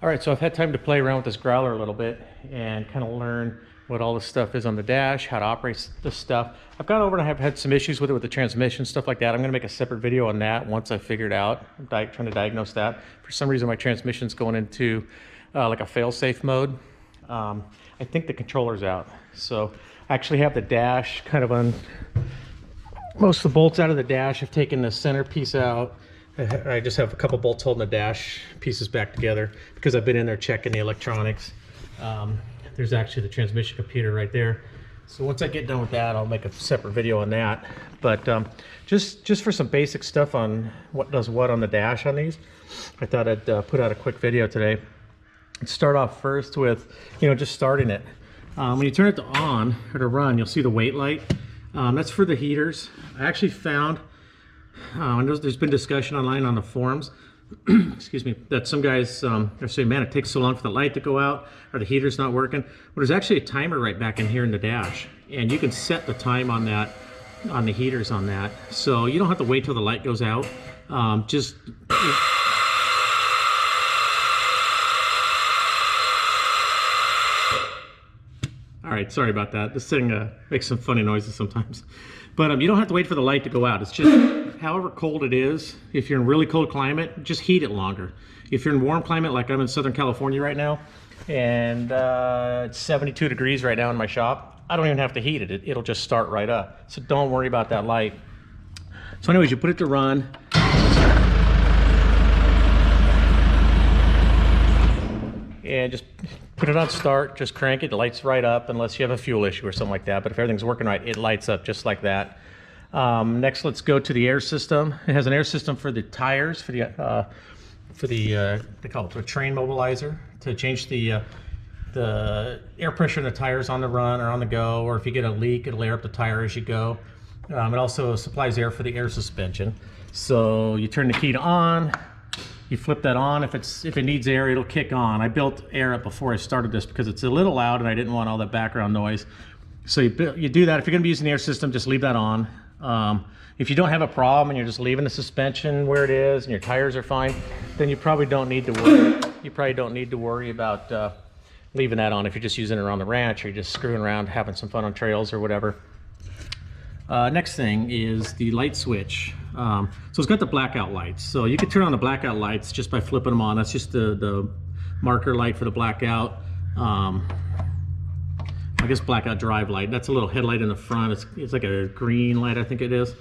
All right, so I've had time to play around with this Growler a little bit and kind of learn what all this stuff is on the dash, how to operate this stuff. I've gone over and I've had some issues with it with the transmission, stuff like that. I'm gonna make a separate video on that once I figure it out. I'm trying to diagnose that. For some reason, my transmission's going into like a fail-safe mode. I think the controller's out. So I actually have the dash kind of on, most of the bolts out of the dash. I've taken the center piece out. I just have a couple bolts holding the dash pieces back together because I've been in there checking the electronics. There's actually the transmission computer right there. So once I get done with that, I'll make a separate video on that. But just for some basic stuff on what does what on the dash on these, I thought I'd put out a quick video today. Let's start off first with, just starting it. When you turn it to on or to run, you'll see the wait light. That's for the heaters. I actually found, there's been discussion online on the forums, excuse me, that some guys are saying, man, it takes so long for the light to go out or the heater's not working. Well, there's actually a timer right back in here in the dash, and you can set the time on that, on the heaters on that. So you don't have to wait till the light goes out. All right, sorry about that. This thing makes some funny noises sometimes. But you don't have to wait for the light to go out. It's just however cold it is. If you're in really cold climate, just heat it longer. If you're in warm climate, like I'm in Southern California right now, and it's 72 degrees right now in my shop, I don't even have to heat it. It'll just start right up. So don't worry about that light. So anyways, you put it to run. And just put it on start, just crank it, lights right up unless you have a fuel issue or something like that. But if everything's working right, it lights up just like that. Next, let's go to the air system. It has an air system for the tires, for the they call it the train mobilizer, to change the air pressure in the tires on the run or on the go, or if you get a leak, it'll air up the tire as you go. It also supplies air for the air suspension. So you turn the key to on. You flip that on. If it needs air, it'll kick on. I built air up before I started this because it's a little loud and I didn't want all that background noise. So you do that. If you're going to be using the air system, just leave that on. If you don't have a problem and you're just leaving the suspension where it is and your tires are fine, then you probably don't need to worry. You probably don't need to worry about leaving that on if you're just using it around the ranch or you're just screwing around, having some fun on trails or whatever. Next thing is the light switch. So it's got the blackout lights. So you can turn on the blackout lights just by flipping them on. That's just the marker light for the blackout. I guess blackout drive light. That's a little headlight in the front. It's like a green light, I think it is.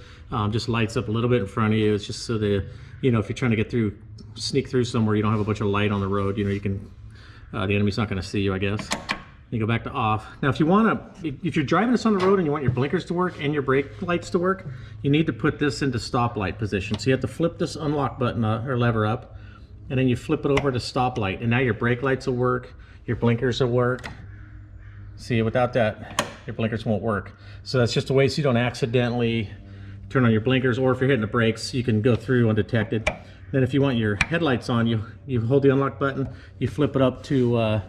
Just lights up a little bit in front of you. It's just so that, if you're trying to sneak through somewhere, you don't have a bunch of light on the road. You can, the enemy's not going to see you, I guess. You go back to off. Now, if you're driving this on the road and you want your blinkers to work and your brake lights to work, you need to put this into stoplight position. So you have to flip this unlock button or lever up, and then you flip it over to stoplight, and now your brake lights will work, your blinkers will work. See, without that, your blinkers won't work. So that's just a way so you don't accidentally turn on your blinkers, or if you're hitting the brakes, you can go through undetected. Then if you want your headlights on, you hold the unlock button, you flip it up to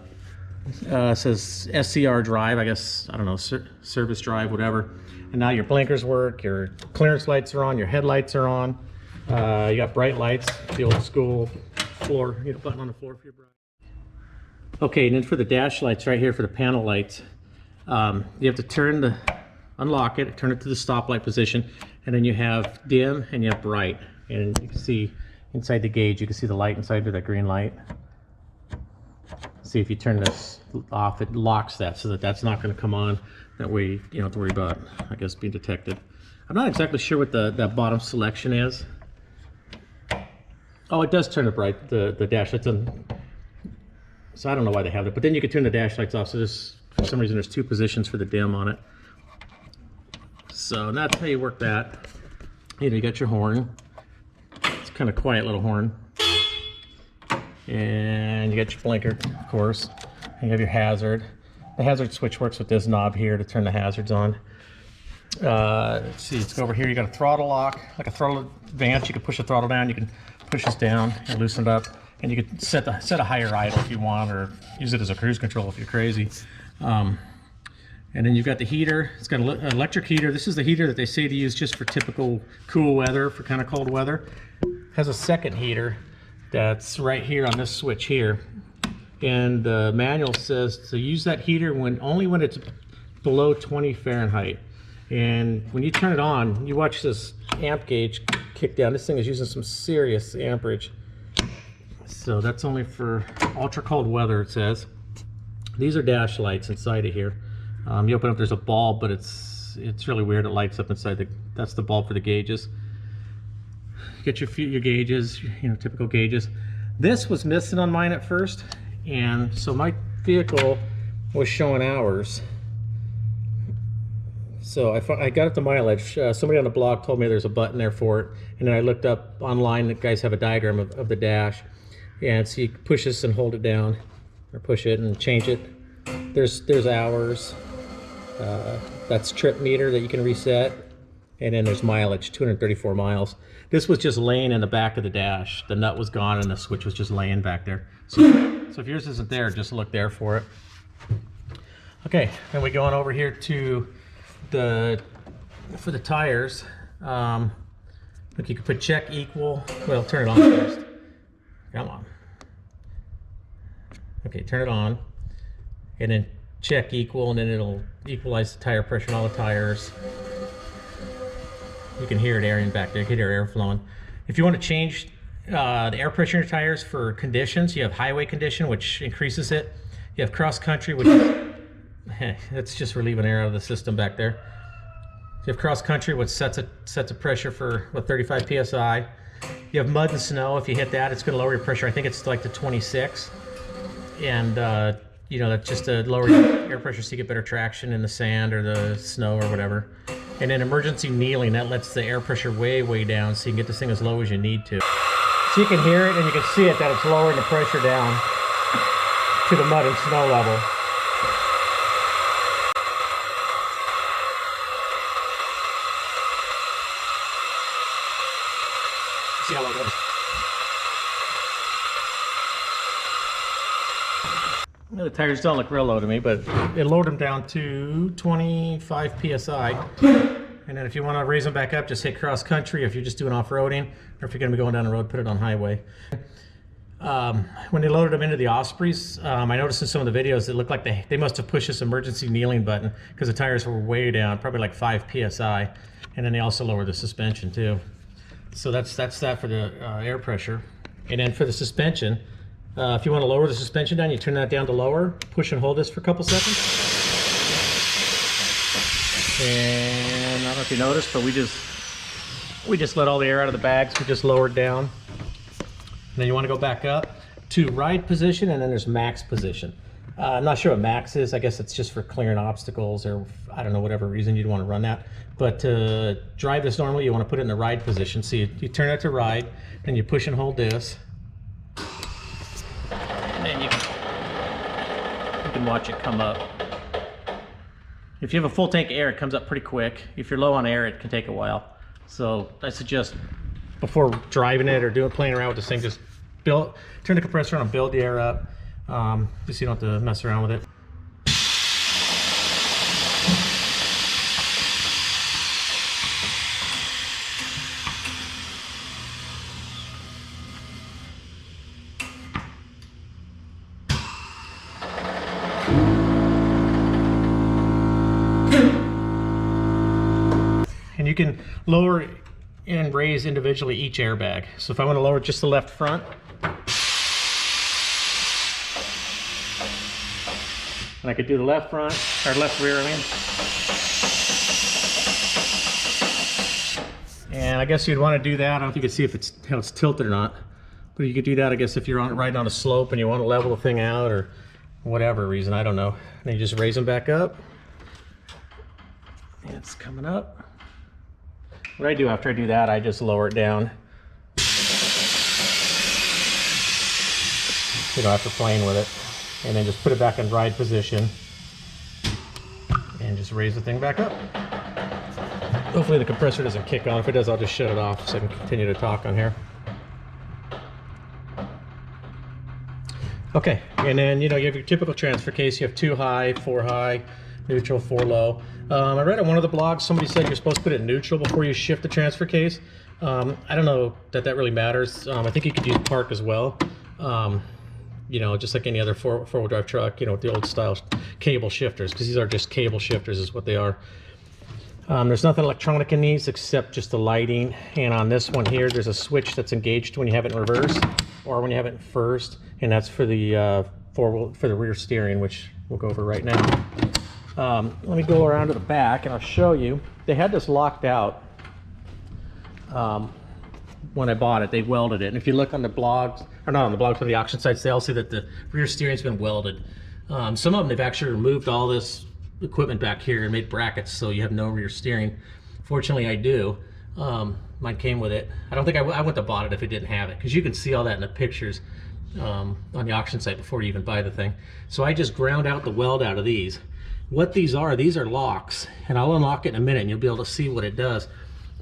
it says SCR drive, I guess, I don't know, service drive, whatever. And now your blinkers work, your clearance lights are on, your headlights are on. You got bright lights, the old school floor, button on the floor for your bright. Okay, and then for the dash lights right here for the panel lights, you have to unlock it, turn it to the stoplight position, and then you have dim and you have bright. And you can see inside the gauge, you can see the light inside of that green light. See, if you turn this off, it locks that so that that's not going to come on. That way you don't have to worry about, I guess, being detected. I'm not exactly sure what that bottom selection is. Oh, it does turn it bright, the dash lights on. So I don't know why they have it, but then you can turn the dash lights off. So for some reason, there's two positions for the dim on it. So that's how you work that. You got your horn. It's kind of quiet little horn. And you got your blinker, of course. And you have your hazard. The hazard switch works with this knob here to turn the hazards on. Let's see, let's go over here. You got a throttle lock, like a throttle advance. You can push the throttle down. You can push this down and loosen it up. And you can set a higher idle if you want, or use it as a cruise control if you're crazy. And then you've got the heater. It's got an electric heater. This is the heater that they say to use just for typical cool weather, for kind of cold weather. It has a second heater that's right here on this switch here. and the manual says to use that heater only when it's below 20 Fahrenheit. And when you turn it on, you watch this amp gauge kick down. This thing is using some serious amperage. So that's only for ultra cold weather, it says. These are dash lights inside of here. You open up, there's a bulb, but it's really weird. It lights up inside. That's the bulb for the gauges. Get your gauges, typical gauges. This was missing on mine at first, and so my vehicle was showing hours. So I got it to mileage. Somebody on the blog told me there's a button there for it, and then I looked up online. The guys have a diagram of the dash, and so you push this and hold it down, or push it and change it. There's hours. That's trip meter that you can reset, and then there's mileage, 234 miles. This was just laying in the back of the dash. The nut was gone and the switch was just laying back there. So if yours isn't there, just look there for it. Okay, then we go on over here to for the tires. Look, you can put check equal. Well, turn it on first. Come on. Okay, turn it on, and then check equal, and then it'll equalize the tire pressure on all the tires. You can hear it airing back there. You can hear air flowing. If you want to change the air pressure in your tires for conditions, you have highway condition, which increases it. You have cross country, which that's just relieving air out of the system back there. You have cross country, which sets a pressure for 35 psi. You have mud and snow. If you hit that, it's going to lower your pressure. I think it's like to 26, and that's just to lower your air pressure so you get better traction in the sand or the snow or whatever. And then emergency kneeling, that lets the air pressure way down so you can get this thing as low as you need to. So you can hear it and you can see it that it's lowering the pressure down to the mud and snow level. See how low it goes. The tires don't look real low to me, but it lowered them down to 25 psi. And then if you want to raise them back up, just hit cross country if you're just doing off-roading, or if you're going to be going down the road, put it on highway. When they loaded them into the Ospreys, I noticed in some of the videos it looked like they must have pushed this emergency kneeling button because the tires were way down, probably like 5 psi. And then they also lowered the suspension too. So that's that for the air pressure. And then for the suspension, if you want to lower the suspension down, you turn that down to lower, push and hold this for a couple seconds. And I don't know if you noticed, but we just let all the air out of the bags. We just lowered down. And then you want to go back up to ride position, and then there's max position. I'm not sure what max is. I guess it's just for clearing obstacles, or I don't know, whatever reason you'd want to run that. But to drive this normally, you want to put it in the ride position. So you turn it to ride, and you push and hold this. And then you can watch it come up. If you have a full tank of air, it comes up pretty quick. If you're low on air, it can take a while. So I suggest before driving it or playing around with this thing, just turn the compressor on and build the air up, just so you don't have to mess around with it. And you can lower and raise individually each airbag. So if I want to lower just the left front, and I could do the left front, or left rear, I mean. And I guess you'd want to do that. I don't know if you can see how it's tilted or not, but you could do that, I guess, if you're riding on a slope and you want to level the thing out or whatever reason, I don't know. And you just raise them back up. And it's coming up. What I do after I do that, I just lower it down. You know, after playing with it. And then just put it back in ride position. And just raise the thing back up. Hopefully the compressor doesn't kick on. If it does, I'll just shut it off so I can continue to talk on here. Okay, and then you have your typical transfer case. You have 2 high, 4 high, neutral, 4 low. I read on one of the blogs, somebody said you're supposed to put it in neutral before you shift the transfer case. I don't know that really matters. I think you could use park as well. you know, just like any other four-wheel drive truck, you know, with the old style cable shifters, because these are just cable shifters is what they are. There's nothing electronic in these except just the lighting, and on this one here there's a switch that's engaged when you have it in reverse or when you have it in first, and that's for the for the rear steering, which we'll go over right now. Let me go around to the back and I'll show you. They had this locked out when I bought it. They welded it, and if you look on the blogs, or not on the blogs, but the auction sites, they'll see that the rear steering's been welded. Some of them, they've actually removed all this equipment back here and made brackets so you have no rear steering. Fortunately, I do. Mine came with it. I don't think I wouldn't have bought it if it didn't have it, because you can see all that in the pictures on the auction site before you even buy the thing. So I just ground out the weld out of these. What these are locks, and I'll unlock it in a minute and you'll be able to see what it does.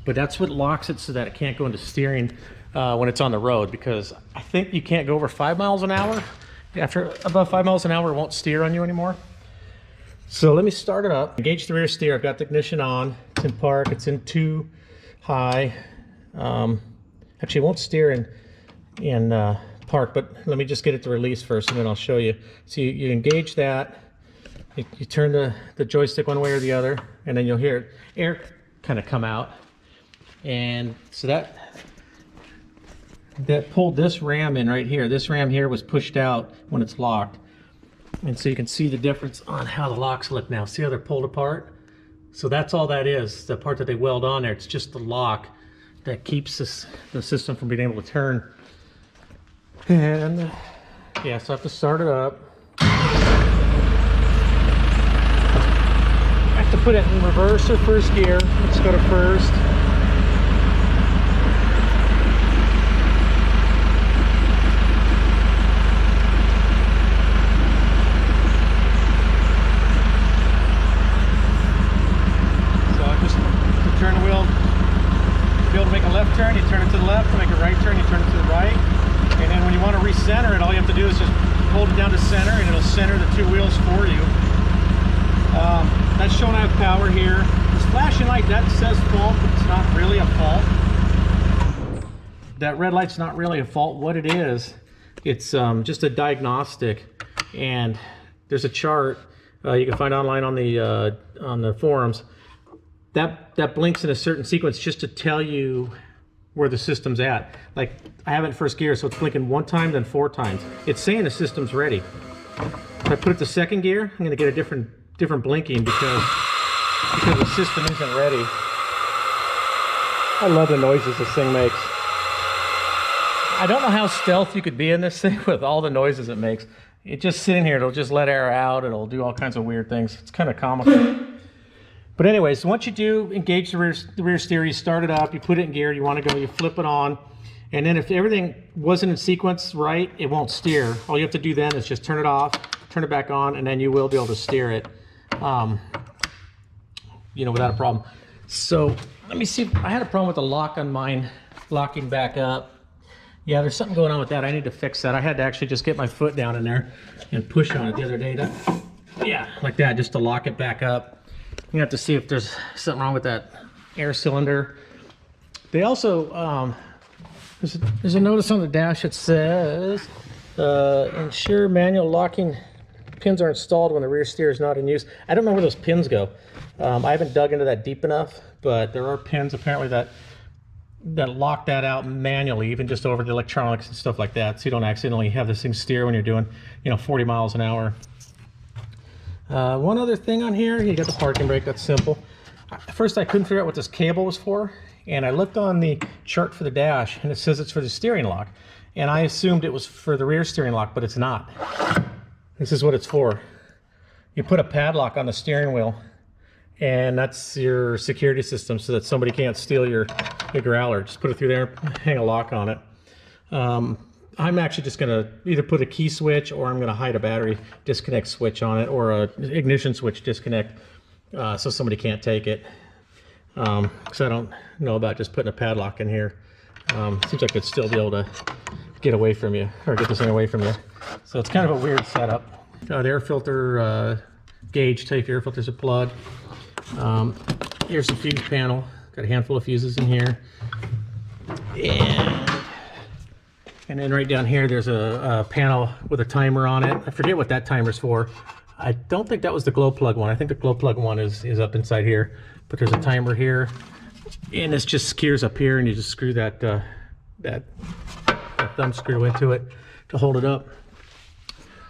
But that's what locks it so that it can't go into steering when it's on the road, because I think you can't go over 5 miles an hour. After above 5 miles an hour, it won't steer on you anymore. So let me start it up. Engage the rear steer. I've got the ignition on. It's in park. It's in 2 high. Actually, it won't steer in park, but let me just get it to release first, and then I'll show you. So you engage that. You turn the joystick one way or the other, and then you'll hear air kind of come out. And so that pulled this ram in right here. This ram here was pushed out when it's locked. And so you can see the difference on how the locks look now. See how they're pulled apart? So that's all that is, the part that they weld on there. It's just the lock that keeps the system from being able to turn. And yeah, so I have to start it up. I have to put it in reverse or first gear. Let's go to first. Turn the wheel, to be able to make a left turn, you turn it to the left. To make a right turn, you turn it to the right. And then when you want to recenter it, all you have to do is just hold it down to center, and it'll center the 2 wheels for you. That's showing I have power here. This flashing light, that says fault, but it's not really a fault. That red light's not really a fault. What it is, it's just a diagnostic. And there's a chart you can find online on the forums. That blinks in a certain sequence just to tell you where the system's at. Like, I have it in first gear, so it's blinking 1 time, then 4 times. It's saying the system's ready. If I put it to second gear, I'm going to get a different blinking because the system isn't ready. I love the noises this thing makes. I don't know how stealth you could be in this thing with all the noises it makes. It just sitting here, it'll just let air out, it'll do all kinds of weird things. It's kind of comical. But anyways, once you do engage the rear steer, you start it up, you put it in gear, you want to go, you flip it on, and then if everything wasn't in sequence right, it won't steer. All you have to do then is just turn it off, turn it back on, and then you will be able to steer it, you know, without a problem. So let me see. I had a problem with the lock on mine locking back up. Yeah, there's something going on with that. I need to fix that. I had to actually just get my foot down in there and push on it the other day. Yeah, like that, just to lock it back up. You have to see if there's something wrong with that air cylinder. They also, there's a notice on the dash that says, ensure manual locking pins are installed when the rear steer is not in use. I don't know where those pins go. I haven't dug into that deep enough, but there are pins apparently that lock that out manually, even just over the electronics and stuff like that, so you don't accidentally have this thing steer when you're doing, you know, 40 miles an hour. One other thing on here, you got the parking brake. That's simple. At first I couldn't figure out what this cable was for, and I looked on the chart for the dash and it says it's for the steering lock, and I assumed it was for the rear steering lock, but it's not. This is what it's for. You put a padlock on the steering wheel, and that's your security system so that somebody can't steal your growler. Just put it through there, hang a lock on it. I'm actually just going to either put a key switch, or I'm going to hide a battery disconnect switch on it, or a ignition switch disconnect, so somebody can't take it. Because I don't know about just putting a padlock in here. Seems like I'd still be able to get away from you, or get this thing away from you. So it's kind of a weird setup. The air filter gauge, tell you if your air filters are plugged. Here's the fuse panel. Got a handful of fuses in here. And And then right down here, there's a panel with a timer on it. I forget what that timer's for. I don't think that was the glow plug one. I think the glow plug one is up inside here. But there's a timer here, and this just skewers up here, and you just screw that thumb screw into it to hold it up.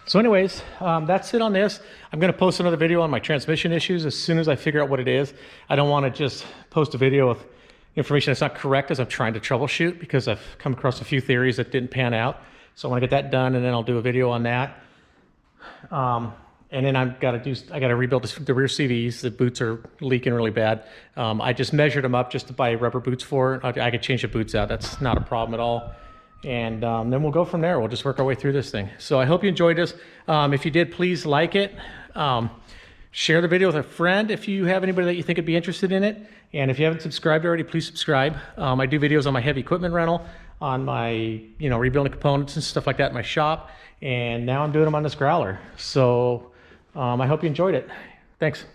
So anyways, that's it on this. I'm going to post another video on my transmission issues as soon as I figure out what it is. I don't want to just post a video with information that's not correct as I'm trying to troubleshoot, because I've come across a few theories that didn't pan out. So I want to get that done, and then I'll do a video on that. And then I got to rebuild the rear CVs. The boots are leaking really bad. I just measured them up just to buy rubber boots for it. I could change the boots out. That's not a problem at all. And then we'll go from there. We'll just work our way through this thing. So I hope you enjoyed this. If you did, please like it. Share the video with a friend if you have anybody that you think would be interested in it. And if you haven't subscribed already, please subscribe. I do videos on my heavy equipment rental, on my rebuilding components and stuff like that in my shop. And now I'm doing them on this growler. So I hope you enjoyed it. Thanks.